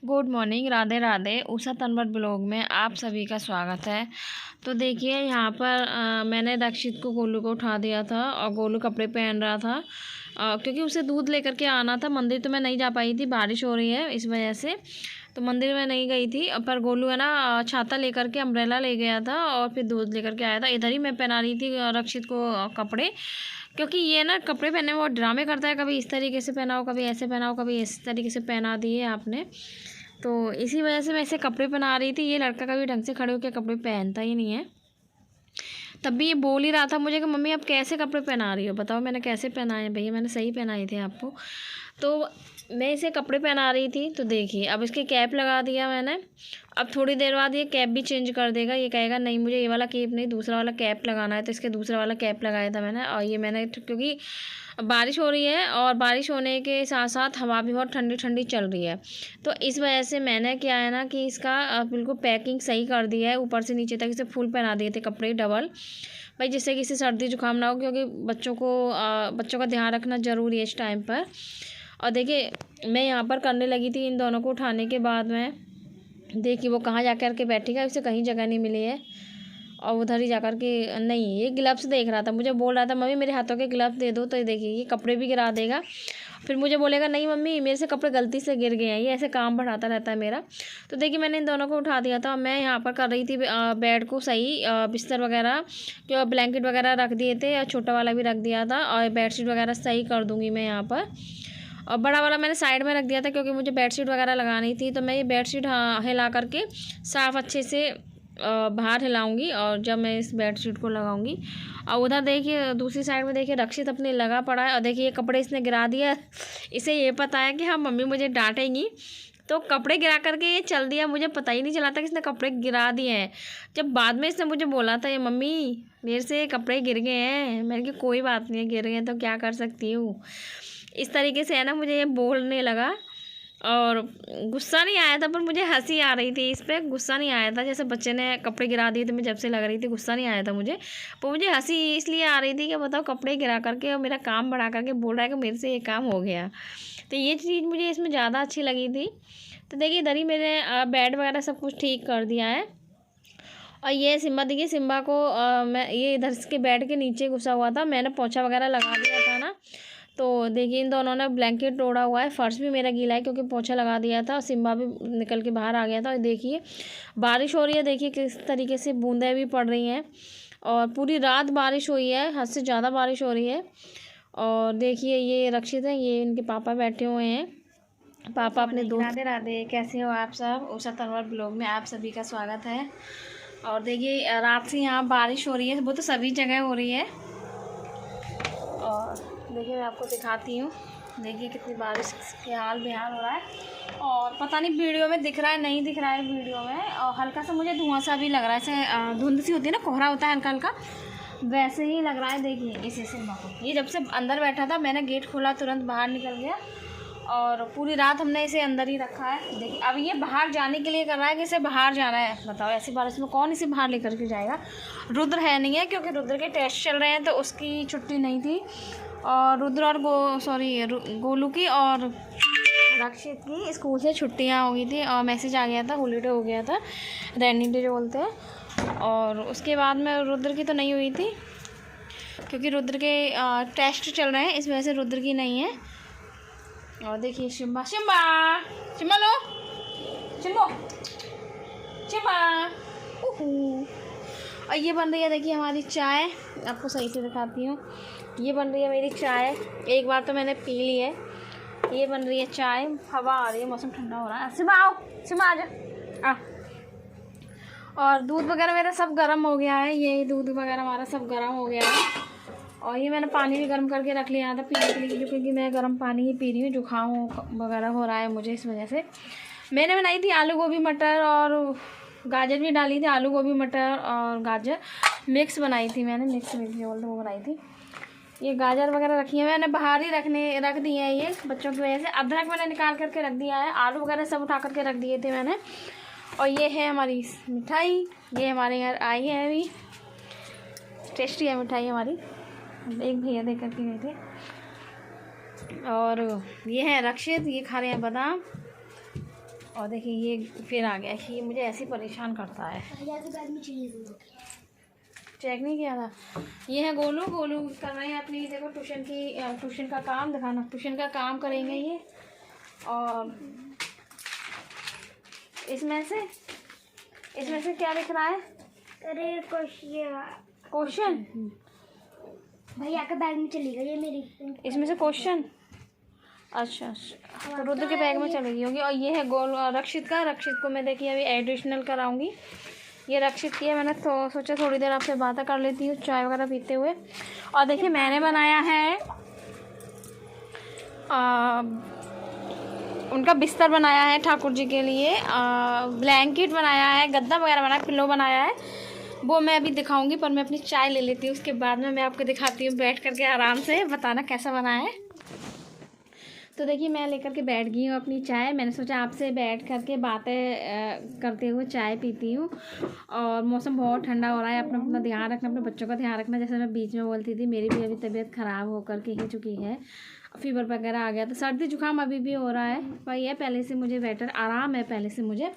Good morning, Radhe Radhe. Usha Tanwar blog में आप सभी का स्वागत है। तो देखिए यहाँ पर मैंने रक्षित को गोलू को उठा दिया था और गोलू कपड़े पहन रहा था क्योंकि उसे दूध लेकर के आना था। मंदिर तो मैं नहीं जा पाई थी, बारिश हो रही है इस वजह से, तो मंदिर में नहीं गई थी। पर गोलू है ना छाता लेकर के अम्ब्रेला ले गया था और फिर दूध लेकर के आया था। इधर ही मैं पहना रही थी रक्षित को कपड़े, क्योंकि ये ना कपड़े पहनने में वो ड्रामे करता है। कभी इस तरीके से पहना हो, कभी ऐसे पहना हो, कभी इस तरीके से पहना दिए आपने। तो इसी वजह से मैं इसे कपड़े पहना रही थी। ये लड़का कभी ढंग से खड़े होकर कपड़े पहनता ही नहीं है। तब भी ये बोल ही रहा था मुझे कि मम्मी आप कैसे कपड़े पहना रही हो, बताओ मैंने कैसे पहनाए। भैया मैंने सही पहनाए थे आपको। तो मैं इसे कपड़े पहना रही थी। तो देखिए अब इसके कैप लगा दिया मैंने। अब थोड़ी देर बाद ये कैप भी चेंज कर देगा। ये कहेगा नहीं मुझे ये वाला कैप नहीं, दूसरा वाला कैप लगाना है। तो इसके दूसरा वाला कैप लगाया था मैंने। और ये मैंने क्योंकि बारिश हो रही है और बारिश होने के साथ साथ हवा भी बहुत ठंडी ठंडी चल रही है, तो इस वजह से मैंने क्या है ना कि इसका बिल्कुल पैकिंग सही कर दिया है। ऊपर से नीचे तक इसे फुल पहना दिए थे कपड़े डबल, भाई जिससे कि इसे सर्दी जुकाम ना हो, क्योंकि बच्चों का ध्यान रखना ज़रूरी है इस टाइम पर। और देखिए मैं यहाँ पर करने लगी थी। इन दोनों को उठाने के बाद में देखिए वो कहाँ जा कर के बैठेगा, उसे कहीं जगह नहीं मिली है। और उधर ही जा कर के नहीं, ये ग्लव्स देख रहा था, मुझे बोल रहा था मम्मी मेरे हाथों के ग्लव्स दे दो। तो ये देखिए ये कपड़े भी गिरा देगा। फिर मुझे बोलेगा नहीं मम्मी मेरे से कपड़े गलती से गिर गए हैं। ये ऐसे काम बढ़ाता रहता है मेरा। तो देखिए मैंने इन दोनों को उठा दिया था। मैं यहाँ पर कर रही थी बेड को सही, बिस्तर वगैरह जो ब्लैंकेट वगैरह रख दिए थे और छोटा वाला भी रख दिया था, और बेडशीट वगैरह सही कर दूँगी मैं यहाँ पर। और बड़ा वाला मैंने साइड में रख दिया था क्योंकि मुझे बेडशीट वगैरह लगानी थी। तो मैं ये बेडशीट हिला करके साफ़ अच्छे से बाहर हिलाऊंगी और जब मैं इस बेडशीट को लगाऊंगी। और उधर देखिए दूसरी साइड में देखिए रक्षित अपने लगा पड़ा है। और देखिए ये कपड़े इसने गिरा दिया। इसे ये पता है कि हाँ मम्मी मुझे डांटेंगी, तो कपड़े गिरा करके ये चल दिया। मुझे पता ही नहीं चला था कि इसने कपड़े गिरा दिए हैं। जब बाद में इसने मुझे बोला था ये मम्मी मेरे से कपड़े गिर गए हैं, मैंने कहा कोई बात नहीं है, गिर गए तो क्या कर सकती हूँ। इस तरीके से है ना मुझे ये बोलने लगा। और गुस्सा नहीं आया था, पर मुझे हंसी आ रही थी। इस पर गुस्सा नहीं आया था, जैसे बच्चे ने कपड़े गिरा दिए तो मैं जब से लग रही थी, गुस्सा नहीं आया था मुझे। पर मुझे हंसी इसलिए आ रही थी कि बताओ कपड़े गिरा करके और मेरा काम बढ़ा करके बोल रहा है कि मेरे से ये काम हो गया। तो ये चीज़ मुझे इसमें ज़्यादा अच्छी लगी थी। तो देखिए इधर ही मेरे बेड वगैरह सब कुछ ठीक कर दिया है। और ये सिम्बा देखिए, सिम्बा को मैं ये इधर के बेड के नीचे घुसा हुआ था, मैंने पोछा वगैरह लगा दिया था ना। तो देखिए इन दोनों ने ब्लैंकेट ओढ़ा हुआ है। फर्श भी मेरा गीला है क्योंकि पोछा लगा दिया था। और सिम्बा भी निकल के बाहर आ गया था। और देखिए बारिश हो रही है, देखिए किस तरीके से बूंदें भी पड़ रही हैं। और पूरी रात बारिश हुई है, हद से ज़्यादा बारिश हो रही है। और देखिए ये रक्षित है, ये इनके पापा बैठे हुए हैं। पापा अपने दोस्त। राधे राधे, कैसे हो आप सब। उषा तनवर ब्लॉग में आप सभी का स्वागत है। और देखिए रात से यहाँ बारिश हो रही है, वो तो सभी जगह हो रही है। और देखिए मैं आपको दिखाती हूँ, देखिए कितनी बारिश के हाल बेहाल हो रहा है। और पता नहीं वीडियो में दिख रहा है नहीं दिख रहा है वीडियो में। और हल्का सा मुझे धुआं सा भी लग रहा है, ऐसे धुंध सी होती है ना, कोहरा होता है हल्का हल्का, वैसे ही लग रहा है। देखिए इसी से ये जब से अंदर बैठा था, मैंने गेट खोला तुरंत बाहर निकल गया। और पूरी रात हमने इसे अंदर ही रखा है। देखिए अब ये बाहर जाने के लिए कर रहा है कि इसे बाहर जाना है। बताओ ऐसी बारिश में कौन इसे बाहर लेकर के जाएगा। रुद्र है नहीं है क्योंकि रुद्र के टेस्ट चल रहे हैं, तो उसकी छुट्टी नहीं थी। और रुद्र और गोलू की और रक्षित की स्कूल से छुट्टियां हो गई थी और मैसेज आ गया था, हॉलीडे हो गया था, रेनी डे जो बोलते हैं। और उसके बाद में रुद्र की तो नहीं हुई थी क्योंकि रुद्र के टेस्ट चल रहे हैं, इस वजह से रुद्र की नहीं है। और देखिए शिम्बा शिम्बा शिम्बा लो शिम्बो शिम्बा। और ये बन रही है देखिए हमारी चाय, आपको सही से दिखाती हूँ। ये बन रही है मेरी चाय, एक बार तो मैंने पी ली है। ये बन रही है चाय, हवा आ रही है, मौसम ठंडा हो रहा है। शिम्बा आओ, शिम्बा आ जा। और दूध वगैरह मेरा सब गर्म हो गया है, ये दूध वगैरह हमारा सब गर्म हो गया है। और ये मैंने पानी भी गर्म करके रख लिया था पीने के लिए, क्योंकि मैं गर्म पानी ही पी रही हूँ, जुकाम वगैरह हो रहा है मुझे, इस वजह से। मैंने बनाई थी आलू गोभी मटर और गाजर भी डाली थी। आलू गोभी मटर और गाजर मिक्स बनाई थी मैंने, मिक्स वो बनाई थी। ये गाजर वगैरह रखी है मैंने, बाहर ही रख दी है ये बच्चों की वजह से। अदरक मैंने निकाल करके रख दिया है, आलू वगैरह सब उठा करके रख दिए थे मैंने। और ये है हमारी मिठाई, ये हमारे घर आई है अभी, टेस्टी है मिठाई हमारी, एक भैया दे करके गए थे। और ये है रक्षित, ये खा रहे हैं बादाम। और देखिए ये फिर आ गया कि ये मुझे ऐसे परेशान करता है। चेक नहीं किया था। ये है गोलू। गोलू कर रहे हैं अपनी, देखो ट्यूशन का काम दिखाना। ट्यूशन का काम करेंगे ये। और इसमें से क्या लिख रहा है? अरे क्वेश्चन भैया के बैग में चली गई है मेरी। इसमें से क्वेश्चन। अच्छा तो रुद्र के बैग में चलेगी होगी। और ये है गोल रक्षित को मैं देखिए अभी एडिशनल कराऊंगी। ये रक्षित की है। मैंने तो सोचा थोड़ी देर आपसे बातें कर लेती हूँ चाय वगैरह पीते हुए। और देखिए मैंने बनाया है उनका बिस्तर बनाया है ठाकुर जी के लिए। ब्लैंकेट बनाया है, गद्दा वगैरह बनाया, पिल्लो बनाया है। वो मैं अभी दिखाऊंगी, पर मैं अपनी चाय ले लेती हूँ। उसके बाद में मैं आपको दिखाती हूँ बैठ करके आराम से, बताना कैसा बना है। तो देखिए मैं लेकर के बैठ गई हूँ अपनी चाय। मैंने सोचा आपसे बैठ करके बातें करते हुए चाय पीती हूँ। और मौसम बहुत ठंडा हो रहा है। अपना ध्यान रखना, अपने बच्चों का ध्यान रखना। जैसे मैं बीच में बोलती थी, मेरी भी अभी तबीयत ख़राब होकर के ही चुकी है। फीवर वगैरह आ गया, तो सर्दी जुकाम अभी भी हो रहा है, पर यह पहले से मुझे बेटर आराम है पहले से मुझे।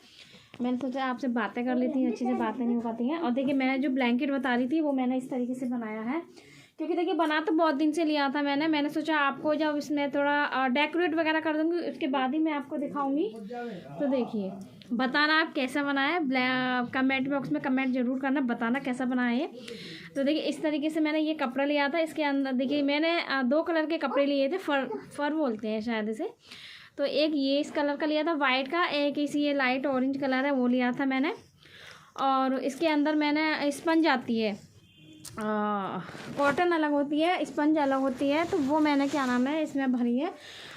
मैंने सोचा आपसे बातें कर लेती हूँ, अच्छे से बातें नहीं हो पाती हैं। और देखिए मैं जो ब्लैंकेट बता रही थी वो मैंने इस तरीके से बनाया है, क्योंकि देखिए बना तो बहुत दिन से लिया था मैंने सोचा आपको जब इसमें थोड़ा डेकोरेट वगैरह कर दूँगी उसके बाद ही मैं आपको दिखाऊंगी। तो देखिए बताना आप कैसा बनाया, कमेंट बॉक्स में कमेंट जरूर करना, बताना कैसा बनाए। तो देखिए इस तरीके से मैंने ये कपड़ा लिया था। इसके अंदर देखिए मैंने 2 कलर के कपड़े लिए थे, फर बोलते हैं शायद इसे। तो एक ये इस कलर का लिया था वाइट का, एक इसी ये लाइट ऑरेंज कलर है वो लिया था मैंने। और इसके अंदर मैंने स्पंज आती है, कॉटन अलग होती है, स्पंज अलग होती है, तो वो मैंने क्या नाम है इसमें भरी है।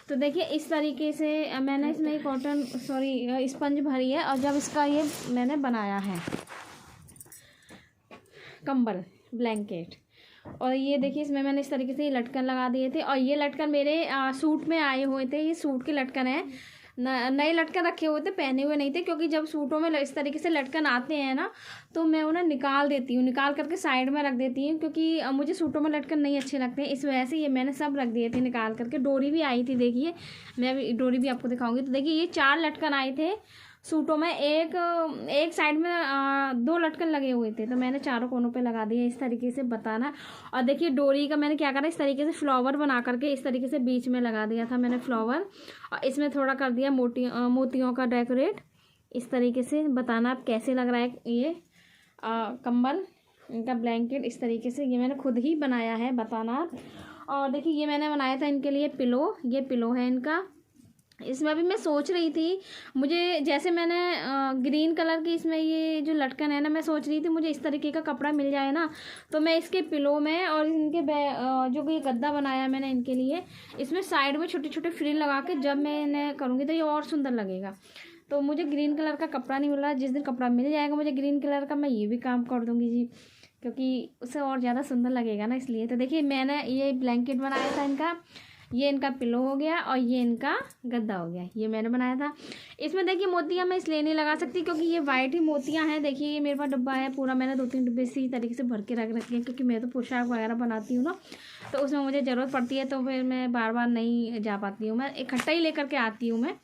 तो देखिए इस तरीके से मैंने इसमें स्पंज भरी है। और जब इसका ये मैंने बनाया है कंबल ब्लैंकेट। और ये देखिए इसमें मैंने इस तरीके से ये लटकन लगा दिए थे। और ये लटकन मेरे सूट में आए हुए थे, ये सूट के लटकन है। नए लटकन रखे हुए थे, पहने हुए नहीं थे, क्योंकि जब सूटों में इस तरीके से लटकन आते हैं ना तो मैं उन्हें निकाल देती हूँ, निकाल करके साइड में रख देती हूँ, क्योंकि मुझे सूटों में लटकन नहीं अच्छे लगते हैं। इस वजह से ये मैंने सब रख दिए थे निकाल करके। डोरी भी आई थी, देखिए मैं अभी डोरी भी आपको दिखाऊंगी। तो देखिए ये 4 लटकन आए थे सूटों में, एक साइड में 2 लटकन लगे हुए थे, तो मैंने चारों कोनों पे लगा दिए इस तरीके से, बताना। और देखिए डोरी का मैंने क्या करा, इस तरीके से फ्लावर बना करके इस तरीके से बीच में लगा दिया था मैंने फ्लावर। और इसमें थोड़ा कर दिया मोतियों का डेकोरेट इस तरीके से। बताना आप कैसे लग रहा है ये कंबल, इनका ब्लैंकेट इस तरीके से। ये मैंने खुद ही बनाया है, बताना। और देखिए ये मैंने बनाया था इनके लिए पिलो, ये पिलो है इनका। इसमें अभी मैं सोच रही थी, मुझे जैसे मैंने ग्रीन कलर की इसमें ये जो लटकन है ना, मैं सोच रही थी मुझे इस तरीके का कपड़ा मिल जाए ना, तो मैं इसके पिलो में और इनके जो ये गद्दा बनाया मैंने इनके लिए, इसमें साइड में छोटे छोटे फ्रिल लगा के जब मैं इन्हें करूँगी तो ये और सुंदर लगेगा। तो मुझे ग्रीन कलर का कपड़ा नहीं मिल रहा, जिस दिन कपड़ा मिल जाएगा मुझे ग्रीन कलर का, मैं ये भी काम कर दूँगी जी, क्योंकि उससे और ज़्यादा सुंदर लगेगा ना, इसलिए। तो देखिए मैंने ये ब्लैंकेट बनाया था इनका, ये इनका पिलो हो गया और ये इनका गद्दा हो गया, ये मैंने बनाया था। इसमें देखिए मोतियाँ मैं इसलिए नहीं लगा सकती क्योंकि ये वाइट ही मोतियाँ हैं। देखिए ये मेरे पास डब्बा है पूरा, मैंने 2-3 डिब्बे इसी तरीके से भर के रख रखी है, क्योंकि मैं तो पोशाक वगैरह बनाती हूँ ना, तो उसमें मुझे ज़रूरत पड़ती है, तो फिर मैं बार बार नहीं जा पाती हूँ, मैं इकट्ठा ही लेकर के आती हूँ मैं।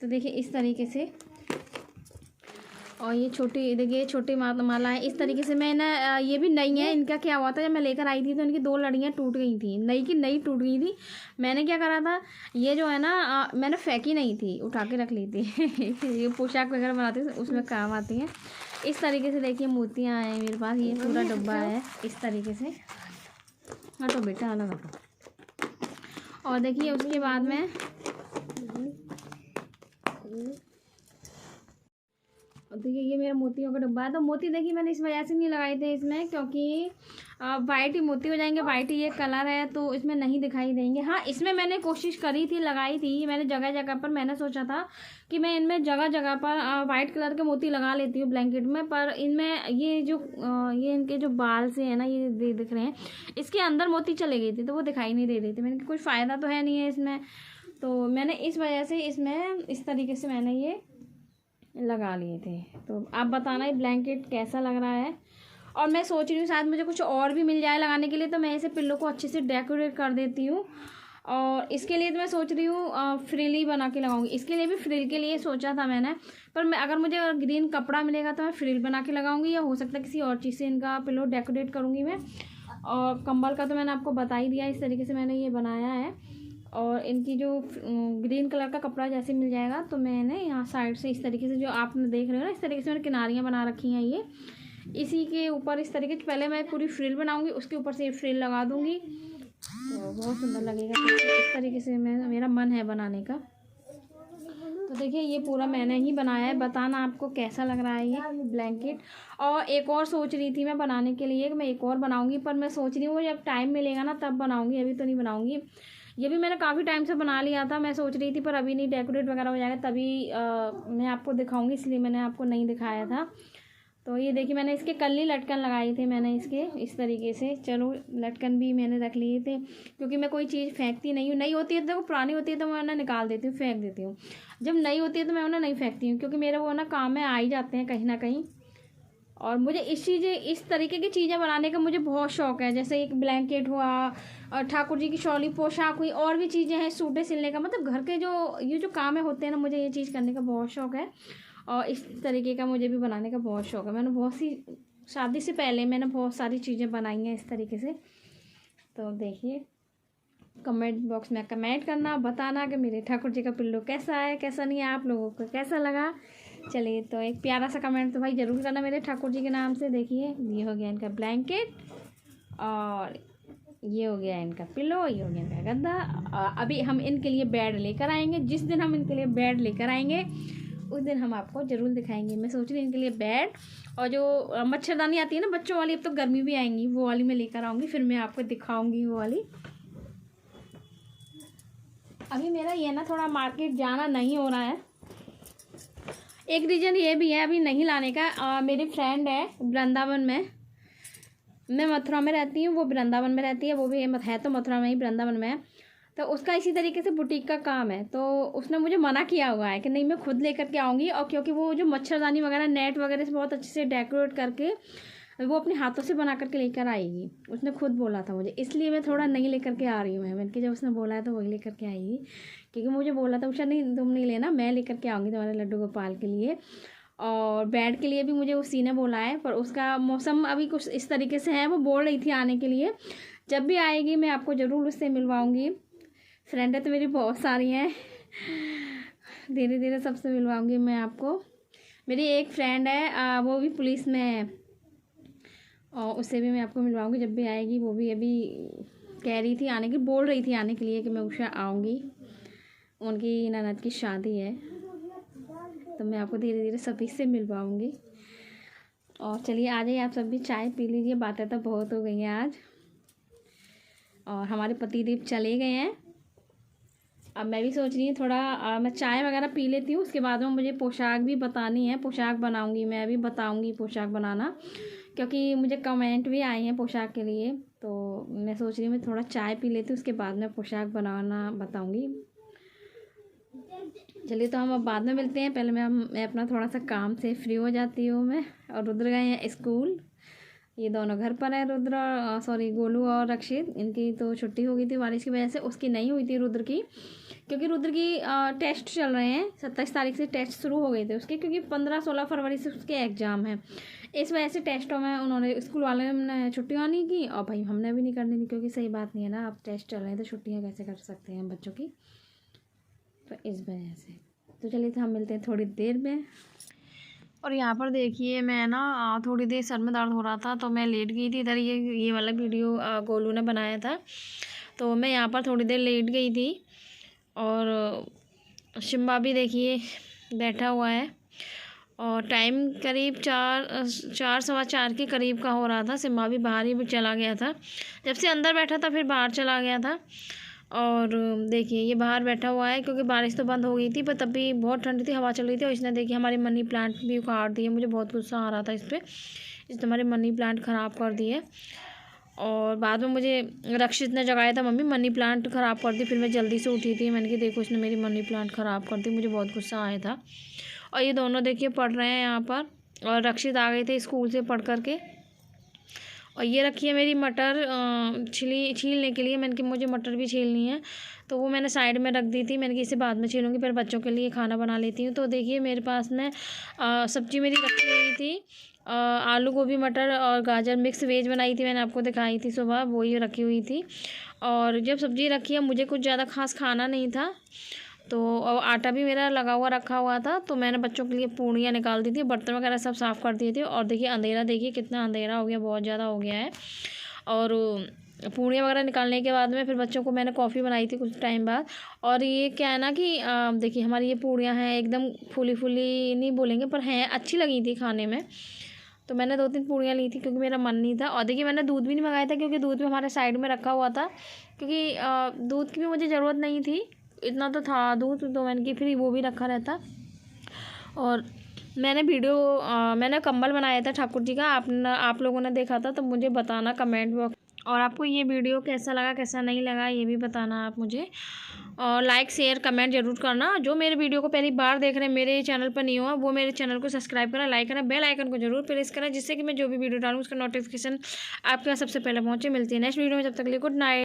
तो देखिए इस तरीके से। और ये छोटी देखिए छोटी माला है इस तरीके से। मैं ना ये भी नई है, इनका क्या हुआ था जब मैं लेकर आई थी तो इनकी 2 लड़ियाँ टूट गई थी, नई की नई टूट गई थी। मैंने क्या करा था, ये जो है ना मैंने फेंकी नहीं थी, उठा के रख ली थी ये पोशाक वगैरह बनाती थी उसमें काम आती हैं। इस तरीके से देखिए मोतियाँ हैं मेरे पास, ये पूरा डब्बा है इस तरीके से। हाँ तो बेटा अलग हटो। और देखिए उसके बाद में देखिए ये मेरा मोतियों का डब्बा है। तो मोती देखिए मैंने इस वजह से नहीं लगाए थे इसमें, क्योंकि वाइट ही मोती हो जाएंगे, वाइट ही ये कलर है तो इसमें नहीं दिखाई देंगे। हाँ इसमें मैंने कोशिश करी थी, लगाई थी मैंने जगह जगह पर, मैंने सोचा था कि मैं इनमें जगह जगह पर वाइट कलर के मोती लगा लेती हूँ ब्लैंकेट में, पर इनमें ये जो ये इनके जो बाल से है ना ये दिख रहे हैं, इसके अंदर मोती चले गई थी तो वो दिखाई नहीं दे रही थी। मैंने कोई फ़ायदा तो है नहीं है इसमें, तो मैंने इस वजह से इसमें इस तरीके से मैंने ये लगा लिए थे। तो आप बताना ये ब्लैंकेट कैसा लग रहा है। और मैं सोच रही हूँ शायद मुझे कुछ और भी मिल जाए लगाने के लिए, तो मैं इसे पिल्लो को अच्छे से डेकोरेट कर देती हूँ। और इसके लिए तो मैं सोच रही हूँ फ्रिल ही बना के लगाऊंगी। इसके लिए भी फ्रिल के लिए सोचा था मैंने, पर मैं अगर मुझे ग्रीन कपड़ा मिलेगा तो मैं फ्रिल बना के लगाऊंगी, या हो सकता है किसी और चीज़ से इनका पिलो डेकोरेट करूँगी मैं। और कंबल का तो मैंने आपको बता ही दिया, इस तरीके से मैंने ये बनाया है। और इनकी जो ग्रीन कलर का कपड़ा जैसे मिल जाएगा तो मैंने यहाँ साइड से इस तरीके से, जो आप देख रहे हो ना, इस तरीके से मैंने किनारियाँ बना रखी हैं। ये इसी के ऊपर इस तरीके से पहले मैं पूरी फ्रिल बनाऊंगी, उसके ऊपर से ये फ्रिल लगा दूंगी तो बहुत सुंदर लगेगा। तो इस तरीके से मेरा मन है बनाने का। तो देखिए ये पूरा मैंने ही बनाया है, बताना आपको कैसा लग रहा है ये ब्लैंकेट। और एक और सोच रही थी मैं बनाने के लिए कि मैं एक और बनाऊंगी, पर मैं सोच रही हूँ जब टाइम मिलेगा ना तब बनाऊंगी, अभी तो नहीं बनाऊंगी। ये भी मैंने काफ़ी टाइम से बना लिया था, मैं सोच रही थी पर अभी नहीं, डेकोरेट वगैरह हो जाएगा तभी मैं आपको दिखाऊंगी, इसलिए मैंने आपको नहीं दिखाया था। तो ये देखिए मैंने इसके कल्ली लटकन लगाए थे मैंने इसके इस तरीके से। चलो लटकन भी मैंने रख लिए थे, क्योंकि मैं कोई चीज़ फेंकती नहीं हूँ। नई होती है तो पुरानी होती है तो मैं उन्हें निकाल देती हूँ, फेंक देती हूँ। जब नई होती है तो मैं उन्हें नहीं फेंकती हूँ, क्योंकि मेरे वो ना काम में आ ही जाते हैं कहीं ना कहीं। और मुझे इस तरीके की चीज़ें बनाने का मुझे बहुत शौक है, जैसे एक ब्लैंकेट हुआ और ठाकुर जी की शॉली पोशाक हुई, और भी चीज़ें हैं, सूटें सिलने का, मतलब घर के जो काम होते हैं ना, मुझे ये चीज़ करने का बहुत शौक है। और इस तरीके का मुझे भी बनाने का बहुत शौक है। मैंने बहुत सी, शादी से पहले मैंने बहुत सारी चीज़ें बनाई हैं इस तरीके से। तो देखिए कमेंट बॉक्स में कमेंट करना, बताना कि मेरे ठाकुर जी का पिल्लो कैसा है, कैसा नहीं है, आप लोगों को कैसा लगा। चलिए तो एक प्यारा सा कमेंट तो भाई ज़रूर करना मेरे ठाकुर जी के नाम से। देखिए ये हो गया इनका ब्लैंकेट, और ये हो गया इनका पिलो, ये हो गया इनका गद्दा। अभी हम इनके लिए बेड लेकर आएंगे। जिस दिन हम इनके लिए बेड लेकर आएंगे उस दिन हम आपको ज़रूर दिखाएंगे। मैं सोच रही हूँ इनके लिए बेड, और जो मच्छरदानी आती है ना बच्चों वाली, अब तो गर्मी भी आएंगी, वो वाली मैं लेकर आऊँगी, फिर मैं आपको दिखाऊँगी वो वाली। अभी मेरा ये ना थोड़ा मार्केट जाना नहीं हो रहा है, एक रीज़न ये भी है अभी नहीं लाने का। मेरी फ्रेंड है वृंदावन में, मैं मथुरा में रहती हूँ, वो वृंदावन में रहती है, वो भी है तो मथुरा में ही, वृंदावन में है। तो उसका इसी तरीके से बुटीक का काम है, तो उसने मुझे मना किया हुआ है कि नहीं मैं खुद लेकर के आऊँगी। और क्योंकि वो जो मच्छरदानी वगैरह नेट वगैरह से बहुत अच्छे से डेकोरेट करके वो अपने हाथों से बना करके लेकर आएगी, उसने खुद बोला था मुझे, इसलिए मैं थोड़ा नहीं लेकर के आ रही हूँ। मैंने कि जब उसने बोला है तो वही लेकर के आएगी, क्योंकि मुझे बोला था उषा नहीं तुम नहीं लेना, मैं लेकर के आऊँगी तुम्हारे लड्डू गोपाल के लिए। और बेड के लिए भी मुझे उसी ने बोला है, पर उसका मौसम अभी कुछ इस तरीके से है, वो बोल रही थी आने के लिए। जब भी आएगी मैं आपको ज़रूर उससे मिलवाऊँगी। फ्रेंडें तो मेरी बहुत सारी हैं, धीरे धीरे सबसे मिलवाऊँगी मैं आपको। मेरी एक फ्रेंड है वो भी पुलिस में है, और उससे भी मैं आपको मिलवाऊँगी जब भी आएगी। वो भी अभी कह रही थी आने की, बोल रही थी आने के लिए कि मैं उषा आऊँगी, उनकी ननद की शादी है, तो मैं आपको धीरे धीरे सभी से मिलवाऊँगी। और चलिए आ जाइए आप सब भी, चाय पी लीजिए, बातें तो बहुत हो गई हैं आज। और हमारे पतिदेव चले गए हैं, अब मैं भी सोच रही हूँ थोड़ा मैं चाय वगैरह पी लेती हूँ, उसके बाद में मुझे पोशाक भी बतानी है, पोशाक बनाऊँगी मैं, अभी बताऊँगी पोशाक बनाना, क्योंकि मुझे कमेंट भी आए हैं पोशाक के लिए। तो मैं सोच रही हूँ मैं थोड़ा चाय पी लेती हूँ, उसके बाद में पोशाक बनाना बताऊँगी। चलिए तो हम अब बाद में मिलते हैं, पहले मैं अपना थोड़ा सा काम से फ्री हो जाती हूँ मैं। और रुद्र गए हैं स्कूल, ये दोनों घर पर है, रुद्र सॉरी गोलू और रक्षित। इनकी तो छुट्टी हो गई थी बारिश की वजह से, उसकी नहीं हुई थी रुद्र की, क्योंकि रुद्र की टेस्ट चल रहे हैं, 27 तारीख से टेस्ट शुरू हो गए थे उसके, क्योंकि 15-16 फरवरी से उसके एग्ज़ाम हैं। इस वजह से टेस्टों में उन्होंने स्कूल वाले ने छुट्टियाँ नहीं की, और भाई हमने भी नहीं करनी थी, क्योंकि सही बात नहीं है ना, अब टेस्ट चल रहे हैं तो छुट्टियाँ कैसे कर सकते हैं बच्चों की, तो इस वजह से। तो चलिए तो हम मिलते हैं थोड़ी देर में। और यहाँ पर देखिए मैं ना थोड़ी देर सर में दर्द हो रहा था तो मैं लेट गई थी इधर। ये वाला वीडियो गोलू ने बनाया था, तो मैं यहाँ पर थोड़ी देर लेट गई थी। और शिम्बा भी देखिए बैठा हुआ है, और टाइम करीब 4-4:15 के करीब का हो रहा था। सिम्बा भी बाहर ही चला गया था, जब से अंदर बैठा था फिर बाहर चला गया था। और देखिए ये बाहर बैठा हुआ है, क्योंकि बारिश तो बंद हो गई थी, पर तब भी बहुत ठंडी थी, हवा चल रही थी। और इसने देखिए हमारे मनी प्लांट भी उखाड़ दिए, मुझे बहुत गुस्सा आ रहा था इस पर, इसने हमारे मनी प्लांट ख़राब कर दिए। और बाद में मुझे रक्षित ने जगाया था, मम्मी मनी प्लांट ख़राब कर दी, फिर मैं जल्दी से उठी थी, मैंने कहा देखो इसने मेरी मनी प्लांट ख़राब कर दी, मुझे बहुत गुस्सा आया था। और ये दोनों देखिए पढ़ रहे हैं यहाँ पर, और रक्षित आ गए थे स्कूल से पढ़ कर के। और ये रखी है मेरी मटर छीलने के लिए। मैंने कि मुझे मटर भी छीलनी है, तो वो मैंने साइड में रख दी थी। मैंने कि इसे बाद में छीलूँगी, फिर बच्चों के लिए खाना बना लेती हूँ। तो देखिए मेरे पास में सब्ज़ी मेरी रखी हुई थी, आलू गोभी मटर और गाजर मिक्स वेज बनाई थी, मैंने आपको दिखाई थी सुबह, वो ही रखी हुई थी। और जब सब्ज़ी रखी है, मुझे कुछ ज़्यादा खास खाना नहीं था, तो और आटा भी मेरा लगा हुआ रखा हुआ था, तो मैंने बच्चों के लिए पूड़ियाँ निकाल दी थी, बर्तन वगैरह सब साफ़ कर दिए थे। और देखिए अंधेरा, देखिए कितना अंधेरा हो गया, बहुत ज़्यादा हो गया है। और पूड़ियाँ वगैरह निकालने के बाद में फिर बच्चों को मैंने कॉफ़ी बनाई थी कुछ टाइम बाद। और ये क्या है ना कि देखिए हमारी ये पूड़ियाँ हैं एकदम फूली फूली नहीं बोलेंगे, पर हैं, अच्छी लगी थी खाने में। तो मैंने 2-3 पूड़ियाँ ली थी क्योंकि मेरा मन नहीं था। और देखिए मैंने दूध भी नहीं मंगाया था क्योंकि दूध भी हमारे साइड में रखा हुआ था, क्योंकि दूध की भी मुझे ज़रूरत नहीं थी, इतना तो था दूध, तो मैंने कि फिर वो भी रखा रहता। और मैंने कंबल बनाया था ठाकुर जी का, आप लोगों ने देखा था तो मुझे बताना कमेंट बॉक्स। और आपको ये वीडियो कैसा लगा कैसा नहीं लगा ये भी बताना आप मुझे। और लाइक शेयर कमेंट ज़रूर करना। जो मेरे वीडियो को पहली बार देख रहे हैं, मेरे चैनल पर नहीं हुआ, वो मेरे चैनल को सब्सक्राइब करें, लाइक करें, बेल आइकन को जरूर प्रेस करें, जिससे कि मैं जो भी वीडियो डालूँ उसका नोटिफिकेशन आपके पास सबसे पहले पहुँचे। मिलती है नेक्स्ट वीडियो में, जब तक के लिए गुड नाइट।